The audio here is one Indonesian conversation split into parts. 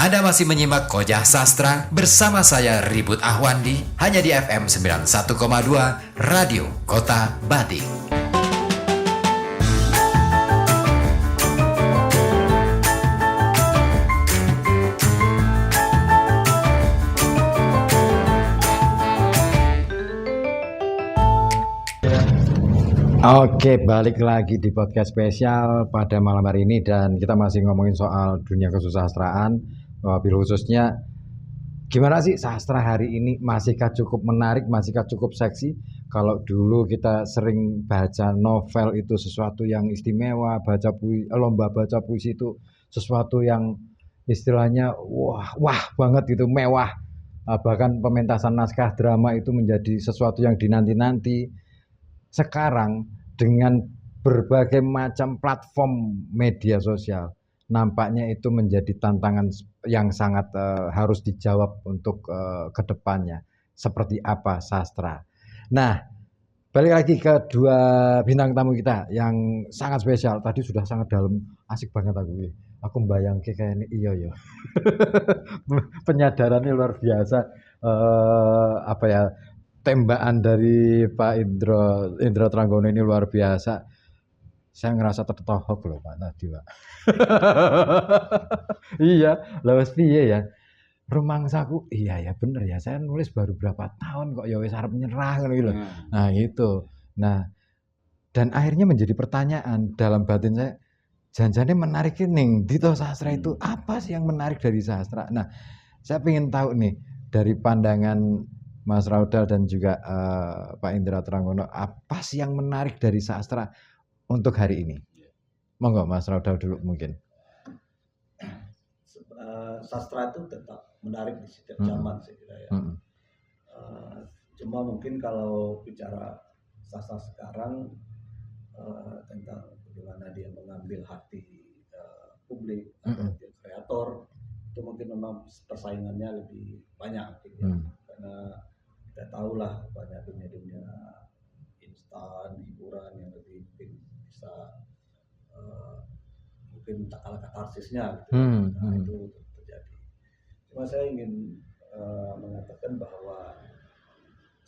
Anda masih menyimak Kojah Sastra bersama saya Ribut Ahwandi hanya di FM 91,2 Radio Kota Batik. Oke, balik lagi di podcast spesial pada malam hari ini dan kita masih ngomongin soal dunia kesusastraan, wabil khususnya gimana sih sastra hari ini, masihkah cukup menarik, masihkah cukup seksi? Kalau dulu kita sering baca novel itu sesuatu yang istimewa, lomba baca puisi itu sesuatu yang istilahnya wah banget gitu, mewah. Bahkan pementasan naskah drama itu menjadi sesuatu yang dinanti-nanti. Sekarang dengan berbagai macam platform media sosial, nampaknya itu menjadi tantangan yang sangat harus dijawab untuk kedepannya. Seperti apa sastra? Nah, balik lagi ke dua bintang tamu kita yang sangat spesial. Tadi sudah sangat dalam, asik banget aku. Aku membayangkan kayak ini, iya. Penyadarannya luar biasa. Apa ya? Tembakan dari Pak Indro Tranggono ini luar biasa. Saya ngerasa tertohok loh Pak tadi Pak. Iya, lawas piye ya. Rumangsaku, iya ya bener ya. Saya nulis baru berapa tahun kok ya wis arep nyerah gitu loh. Nah, gitu. Nah, dan akhirnya menjadi pertanyaan dalam batin saya, janjane menarik ning di sastra itu apa sih yang menarik dari sastra? Nah, saya ingin tahu nih dari pandangan Mas Raudal dan juga Pak Indra Tranggono, apa sih yang menarik dari sastra untuk hari ini? Monggo Mas Raudal dulu mungkin. Sastra itu tetap menarik di setiap zaman saya kira ya. Cuma mungkin kalau bicara sastra sekarang tentang bagaimana dia mengambil hati publik atau kreator, itu mungkin memang persaingannya lebih banyak karena kita tahulah banyak dunia instan hiburan yang lebih bisa mungkin tak kalah katarsisnya gitu. Itu terjadi. Cuma saya ingin mengatakan bahwa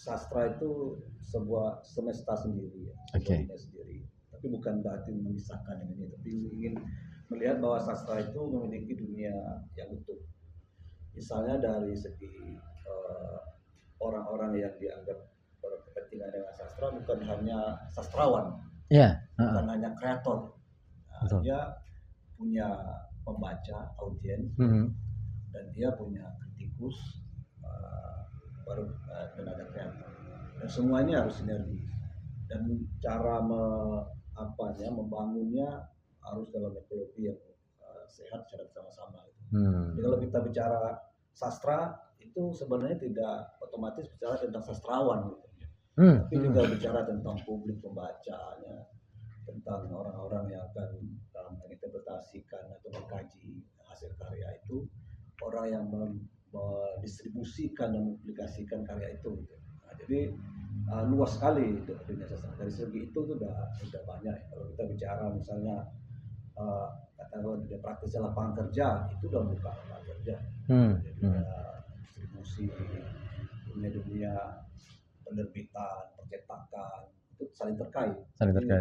sastra itu sebuah semesta sendiri ya, dunia sendiri. Tapi bukan berarti memisahkan ini, tapi ingin melihat bahwa sastra itu memiliki dunia yang utuh. Misalnya dari segi orang-orang yang dianggap berkepentingan dengan sastra bukan hanya sastrawan, bukan hanya kreator. Dia punya pembaca, audiens, dan dia punya kritikus, baru dan ada kreator. Dan semua ini harus sinergi. Dan cara membangunnya harus dalam ekologi yang sehat secara bersama-sama. Jadi kalau kita bicara sastra itu sebenarnya tidak otomatis bicara tentang sastrawan gitu. Tapi juga bicara tentang publik pembacanya, tentang orang-orang yang akan menginterpretasikan atau mengkaji hasil karya itu, orang yang mendistribusikan dan mempublikasikan karya itu gitu. Nah, jadi luas sekali dunia sastra. Dari segi itu sudah banyak. Kalau kita bicara misalnya katakanlah dunia praktisnya lapangan kerja, itu udah buka lapangan kerja. Jadi distribusi, dunia penerbitan, percetakan, itu saling terkait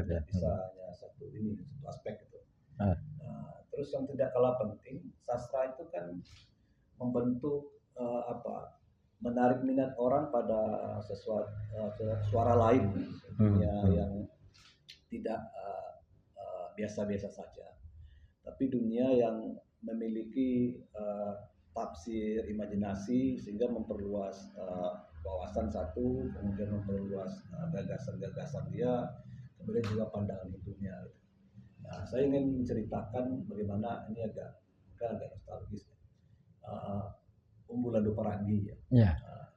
ya. Bisa hanya satu aspek itu. Nah, terus yang tidak kalah penting, sastra itu kan membentuk menarik minat orang pada sesuatu suara lain yang tidak biasa-biasa saja, tapi dunia yang memiliki tafsir imajinasi sehingga memperluas wawasan satu, kemudian memperluas gagasan-gagasan dia, kemudian juga pandangan hidupnya. Nah, saya ingin menceritakan bagaimana ini agak nostalgis. Umbulan Duparanggi ya.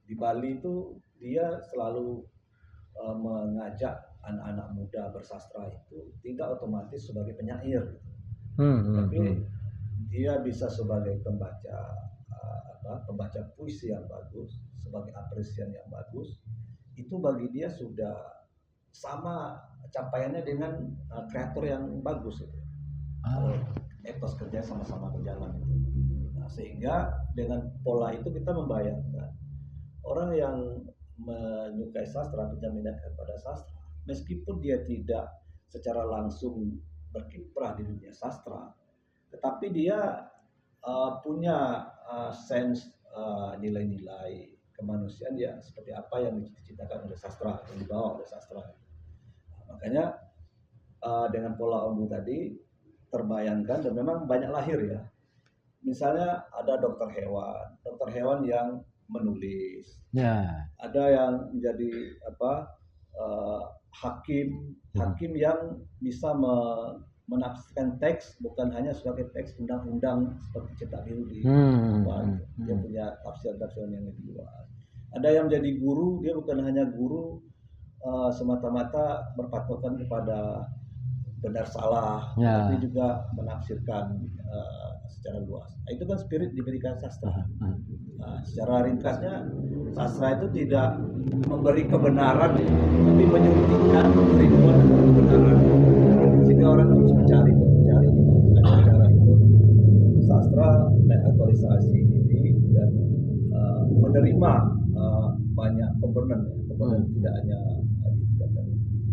Di Bali itu dia selalu mengajak anak-anak muda bersastra itu tidak otomatis sebagai penyair, tapi dia bisa sebagai pembaca puisi yang bagus, sebagai apresian yang bagus. Itu bagi dia sudah sama capaiannya dengan kreator yang bagus itu. Etos kerja sama-sama berjalan. Nah, sehingga dengan pola itu kita membayangkan orang yang menyukai sastra, punya minat kepada sastra, meskipun dia tidak secara langsung berkiprah di dunia sastra, tetapi dia punya sense nilai-nilai kemanusiaan ya seperti apa yang diciptakan oleh sastra, yang dibawa oleh sastra. Makanya dengan pola Ombu tadi terbayangkan, dan memang banyak lahir ya. Misalnya ada dokter hewan yang menulis, ada yang menjadi hakim yang bisa menafsirkan teks bukan hanya sebagai teks undang-undang seperti cetak biru di dia punya tafsir-tafsiran yang lebih luas. Ada yang menjadi guru, dia bukan hanya guru semata-mata berpatokan kepada benar salah, tapi juga menafsirkan secara luas. Itu kan spirit diberikan sastra. Secara ringkasnya, sastra itu tidak memberi kebenaran, tapi menyuntikkan ribuan kebenaran, sehingga orang terus mencari. Dengan cara itu, sastra mengaktualisasi diri dan menerima banyak komponen tidak hanya ditingkatkan.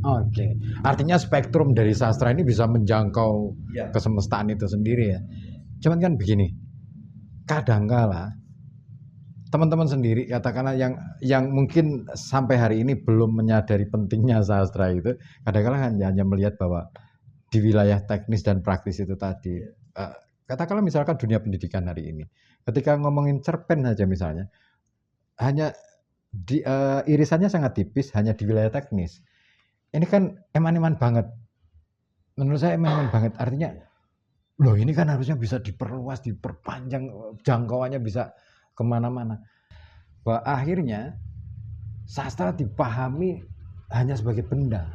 Oke, artinya spektrum dari sastra ini bisa menjangkau kesemestaan itu sendiri ya. Cuman kan begini, kadangkala teman-teman sendiri katakanlah yang mungkin sampai hari ini belum menyadari pentingnya sastra itu, kadangkala hanya melihat bahwa di wilayah teknis dan praktis itu tadi, katakanlah misalkan dunia pendidikan hari ini, ketika ngomongin cerpen saja misalnya, hanya irisannya sangat tipis hanya di wilayah teknis. Ini kan eman-eman banget. Menurut saya eman-eman banget. Artinya, loh ini kan harusnya bisa diperluas, diperpanjang, jangkauannya bisa kemana-mana. Bahwa akhirnya sastra dipahami hanya sebagai benda,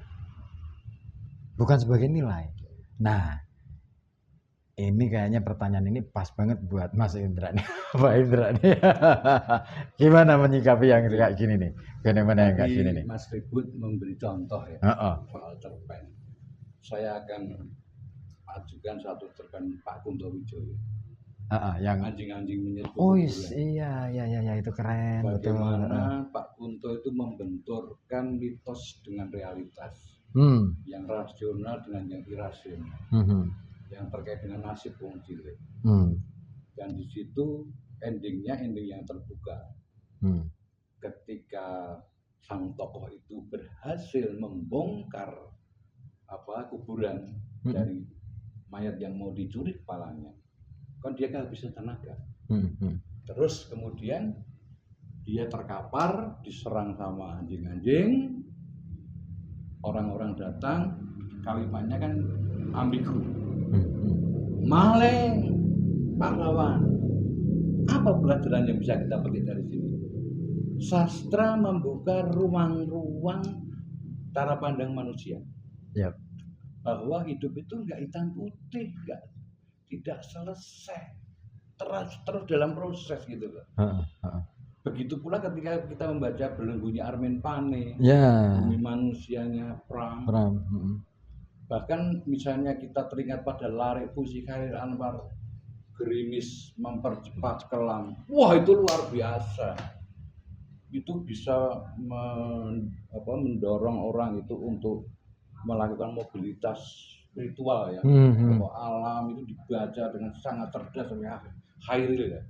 bukan sebagai nilai. Nah, ini kayaknya pertanyaan ini pas banget buat Mas Indra nih, Pak Indra nih. Gimana menyikapi yang kayak gini nih? Fenomena yang kayak gini nih? Mas Ribut memberi contoh ya soal cerpen. Saya akan ajukan satu cerpen Pak Kunto Wijoyo. Yang anjing-anjing menyerbu. Oh iya itu keren. Bagaimana betul. Pak Kunto itu membenturkan mitos dengan realitas, yang rasional dengan yang irasional. Yang terkait dengan nasib wong cilik. Dan di situ ending yang terbuka. Ketika sang tokoh itu berhasil membongkar kuburan dari mayat yang mau dicuri kepalanya, kan dia kehabisan tenaga. Terus kemudian dia terkapar, diserang sama anjing-anjing. Orang-orang datang, kalimatnya kan ambigu. Maleng, pahlawan. Apa pelajaran yang bisa kita petik dari sini? Sastra membuka ruang-ruang cara pandang manusia. Bahwa hidup itu enggak hitam putih, tidak selesai, terus dalam proses gitu loh. Begitu pula ketika kita membaca Belenggunya Armin Pane, Bumi Manusianya Pram. Bahkan misalnya kita teringat pada Larik Puisi Khairil Anwar, Gerimis Mempercepat Kelam. Wah, itu luar biasa. Itu bisa mendorong orang itu untuk melakukan mobilitas spiritual ya. Alam itu dibaca dengan sangat cerdas oleh Khairil ya.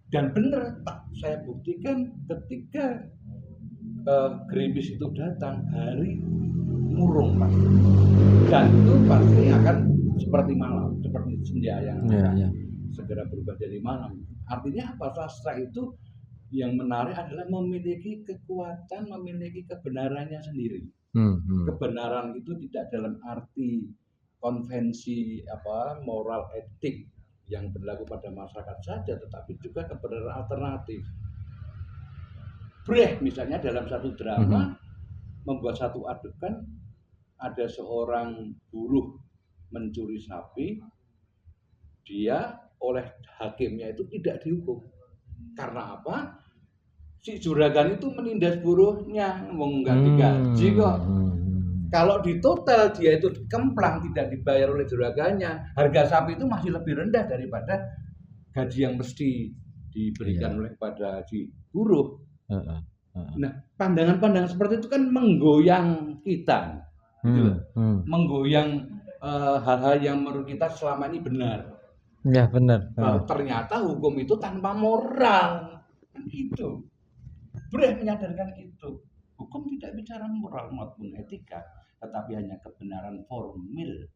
Dan benar, saya buktikan ketika Gerimis itu datang, hari murung pasti. Dan itu pasti akan seperti malam, seperti senja yang segera berubah jadi malam. Artinya apa? Sastra itu yang menarik adalah memiliki kekuatan, memiliki kebenarannya sendiri. Kebenaran itu tidak dalam arti konvensi moral etik yang berlaku pada masyarakat saja, tetapi juga kebenaran alternatif. Brecht misalnya dalam satu drama membuat satu adegan, ada seorang buruh mencuri sapi, dia oleh hakimnya itu tidak dihukum. Karena apa? Si juragan itu menindas buruhnya, nggak digaji kok. Kalau di total dia itu kemplang, tidak dibayar oleh juragannya, harga sapi itu masih lebih rendah daripada gaji yang mesti diberikan oleh pada si buruh. Nah, pandangan-pandangan seperti itu kan menggoyang kita, gitu loh. Menggoyang hal-hal yang menurut kita selama ini benar. Ya benar. Ternyata hukum itu tanpa moral, kan itu. Boleh menyadarkan itu. Hukum tidak bicara moral maupun etika, tetapi hanya kebenaran formil.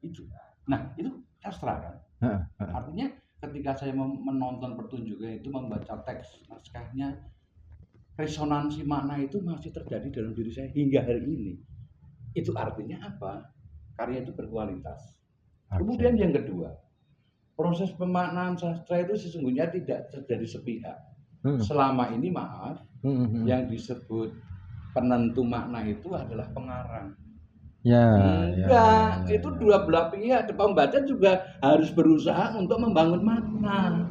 Itu. Nah, itu sastra kan. Artinya ketika saya menonton pertunjukan itu, membaca teks naskahnya, resonansi makna itu masih terjadi dalam diri saya hingga hari ini. Itu artinya apa? Karya itu berkualitas. Kemudian yang kedua, proses pemaknaan sastra itu sesungguhnya tidak terjadi sepihak. Selama ini maaf, yang disebut penentu makna itu adalah pengarang. Enggak, itu dua belah pihak. Pembaca juga harus berusaha untuk membangun makna.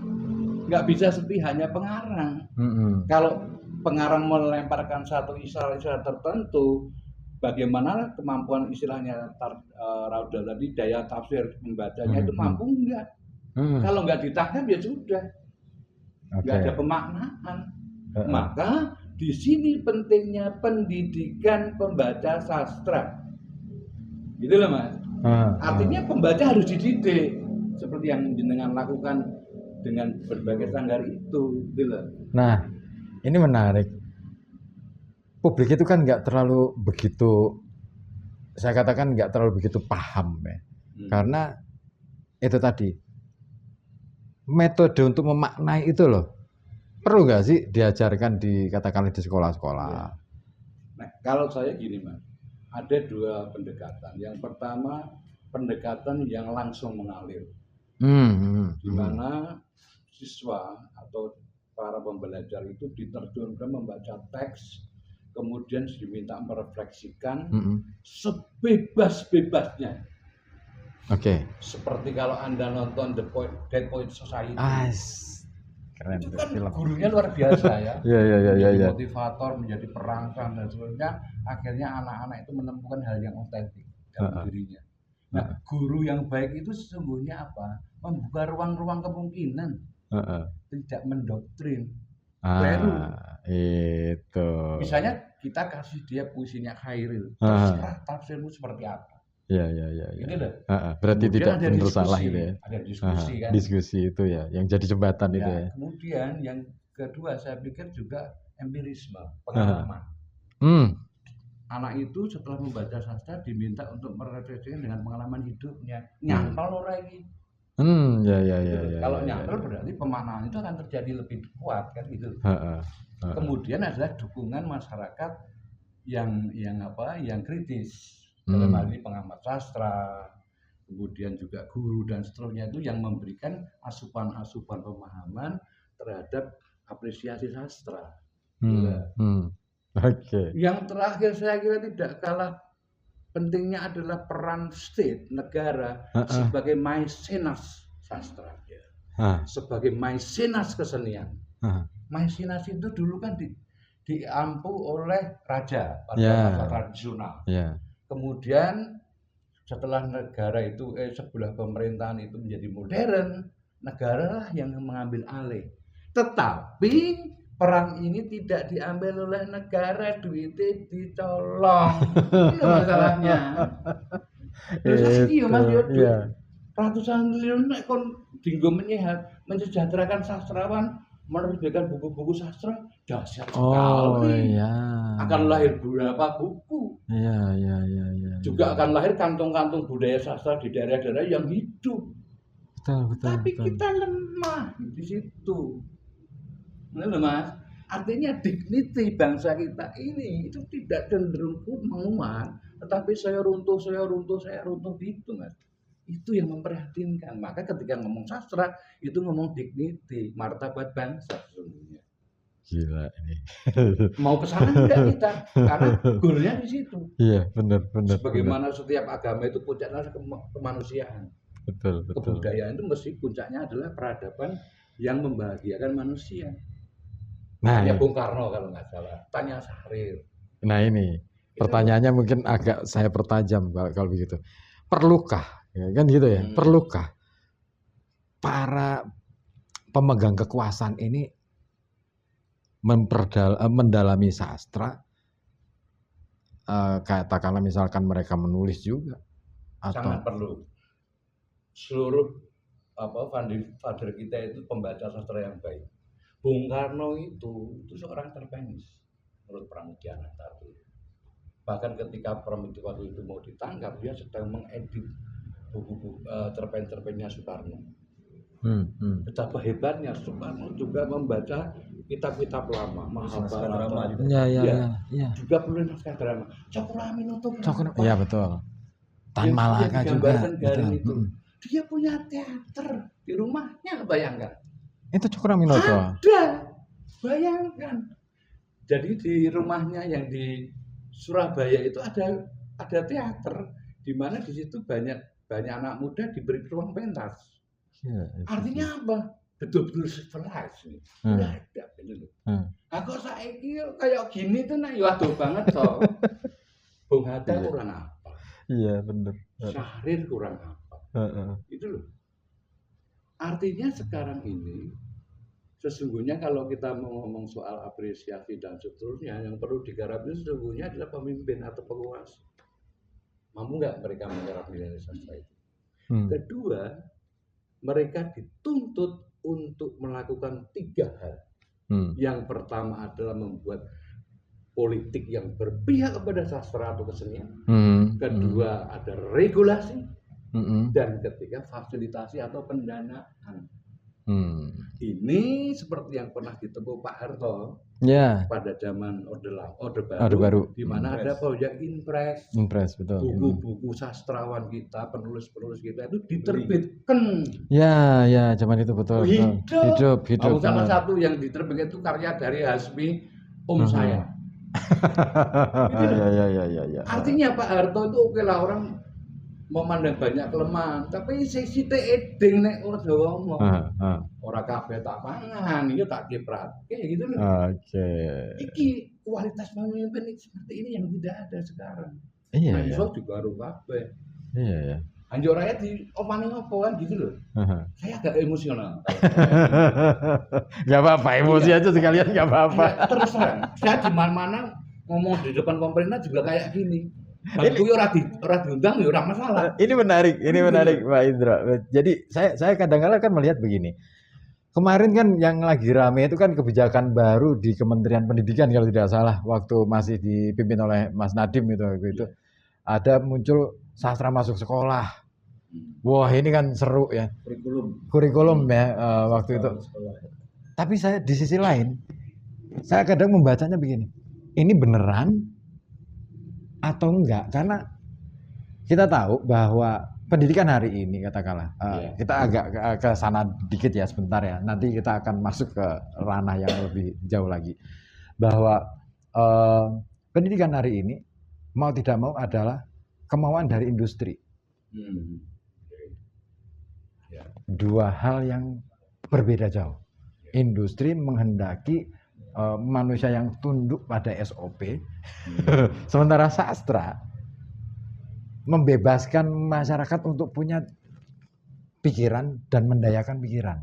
Enggak bisa sepihaknya pengarang. Kalau pengarang melemparkan satu istilah-istilah tertentu, bagaimana kemampuan istilahnya Raudal tadi, daya tafsir membacanya itu mampu enggak? Kalau enggak ditangkap ya sudah, enggak ada pemaknaan. Maka di sini pentingnya pendidikan pembaca sastra, gitu loh Mas. Artinya pembaca harus dididik seperti yang jenengan lakukan dengan berbagai sanggar itu, gitu loh. Nah, ini menarik. Publik itu kan nggak terlalu begitu, saya katakan nggak terlalu begitu paham ya, karena itu tadi metode untuk memaknai itu loh, perlu nggak sih diajarkan katakanlah di sekolah-sekolah? Ya. Nah, kalau saya gini Mas, ada dua pendekatan. Yang pertama pendekatan yang langsung mengalir, di mana siswa atau para pembelajar itu diterjunkan membaca teks, kemudian diminta merefleksikan sebebas-bebasnya. Seperti kalau Anda nonton Dead Poets Society. Keren. Itu kan gurunya luar biasa ya. Iya. Motivator, menjadi perangsang dan sebagainya. Akhirnya anak-anak itu menemukan hal yang otentik dalam dirinya. Nah, guru yang baik itu sesungguhnya apa? Membuka ruang-ruang kemungkinan. Tidak mendoktrin. Baru. Itu. Misalnya kita kasih dia puisinya Khairil. Terserah tafsirmu seperti apa. Iya. Ini loh. Berarti Kemudian tidak benar salah gitu ya. Ada diskusi kan. Diskusi itu ya, yang jadi jembatan itu ya. Kemudian yang kedua saya pikir juga empirisme, pengalaman. Anak itu setelah membaca sastra diminta untuk merefleksikan dengan pengalaman hidupnya. Nyantol orang ini. Ya. Kalau nyantol berarti pemaknaan itu akan terjadi lebih kuat kan gitu. Kemudian adalah dukungan masyarakat yang kritis. Dalam hal ini pengamat sastra, kemudian juga guru dan seterusnya itu yang memberikan asupan-asupan pemahaman terhadap apresiasi sastra. Yang terakhir saya kira tidak kalah pentingnya adalah peran state, negara sebagai maisenas sastra, sebagai maisenas kesenian. Maisenas itu dulu kan diampu oleh raja pada masa tradisional. Kemudian setelah negara itu sebuah pemerintahan itu menjadi modern, negara lah yang mengambil alih. Tetapi peran ini tidak diambil oleh negara, duitnya dicolong. Itu masalahnya. Terus iya Mas Yodo, ratusan triliun kon dinggo menyejahterakan sastrawan, menerbitkan buku-buku sastra, dahsyat sekali. Akan lahir berapa buku. Iya. Juga akan lahir kantong-kantong budaya sastra di daerah-daerah yang hidup. Betul. Tapi kita lemah di situ. Benar Mas? Artinya dignity bangsa kita ini itu tidak cenderung menguat, tetapi saya runtuh gitu Mas. Itu yang memprihatinkan. Maka ketika ngomong sastra itu ngomong dignity, martabat bangsa sesungguhnya. Gila ini. Mau ke sana enggak kita? Karena goalnya di situ. Iya, benar. Sebagaimana setiap agama itu puncaknya kemanusiaan. Betul. Kebudayaan itu mesti puncaknya adalah peradaban yang membahagiakan manusia. Nah, ya Bung Karno kalau nggak salah. Tanya Sahrir. Nah ini pertanyaannya mungkin agak saya pertajam kalau begitu. Perlukah, ya kan gitu ya? Perlukah para pemegang kekuasaan ini mendalami sastra, katakanlah misalkan mereka menulis juga atau sangat perlu. Seluruh father kita itu pembaca sastra yang baik. Bung Karno itu seorang terpenis menurut Pramudiana tadi. Bahkan ketika Pramudia waktu itu mau ditangkap, dia sedang mengedit buku-buku cerpen-cerpennya Soekarno. Betapa hebatnya Soekarno juga membaca kitab-kitab lama, Mahabharata. Ya. Juga penulis naskah drama. Cokroaminoto. Iya betul. Tan Malaka juga. Itu. Dia punya teater di rumahnya, bayangkan. Itu Cokroaminoto. Ada, bayangkan. Jadi di rumahnya yang di Surabaya itu ada teater, di mana di situ banyak anak muda diberi ruang pentas. Ya, artinya apa? Betul-betul civilized nih. Udah ada gitu. Aku saiki kayak gini tuh waduh banget toh. Bung Hatta kurang apa? Iya benar. Syahrir kurang apa? Itu loh. Artinya sekarang ini sesungguhnya kalau kita mau ngomong soal apresiasi dan seterusnya, yang perlu digarap itu sesungguhnya adalah pemimpin atau penguasa. Mampu nggak mereka menggarap nilai sastra itu? Kedua, mereka dituntut untuk melakukan 3 hal. Yang pertama adalah membuat politik yang berpihak kepada sastra atau kesenian. Kedua, ada regulasi. Dan ketiga, fasilitasi atau pendanaan. Ini seperti yang pernah ditempuh Pak Harto pada zaman Orde Baru, di mana ada proyek Impres, betul. Buku-buku sastrawan kita, penulis-penulis kita itu diterbitkan. Ya, zaman itu betul. Hidup. Salah satu yang diterbitkan itu karya dari Hasmi saya. Ya. Artinya Pak Harto itu oke lah, orang memandang banyak kelemahan, tapi sisi edeng nek ora ngomong. Ora kabeh tak pangan, iki tak kiprake gitu loh. Oke. Iki kualitas pemimpin seperti ini yang tidak ada sekarang. Iya. Iso digaruk kabeh. Iya. Anjur rakyat di omane opo kan gitu loh. Saya agak emosional. Gak apa-apa, emosi aja sekalian gak apa-apa. Terus terang, saya di mana-mana ngomong di depan pemerintah juga kayak gini. Aku ora diundang ya ora masalah. Ini menarik Pak Indra. Jadi saya kadang-kadang kan melihat begini. Kemarin kan yang lagi rame itu kan kebijakan baru di Kementerian Pendidikan kalau tidak salah, waktu masih dipimpin oleh Mas Nadiem itu. Ada muncul sastra masuk sekolah. Wah, ini kan seru ya. Kurikulum ya waktu itu. Tapi saya di sisi lain saya kadang membacanya begini. Ini beneran atau enggak, karena kita tahu bahwa pendidikan hari ini katakanlah kita agak ke sana dikit ya sebentar ya, nanti kita akan masuk ke ranah yang lebih jauh lagi, bahwa pendidikan hari ini mau tidak mau adalah kemauan dari industri. Dua hal yang berbeda jauh. Industri menghendaki manusia yang tunduk pada SOP, sementara sastra membebaskan masyarakat untuk punya pikiran dan mendayakan pikiran.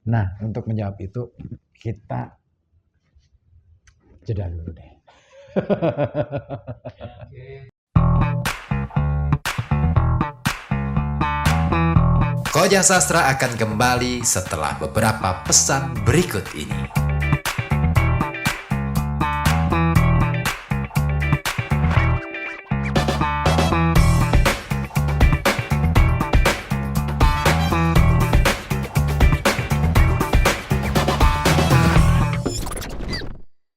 Nah, untuk menjawab itu kita jeda dulu deh. Koja Sastra akan kembali setelah beberapa pesan berikut ini.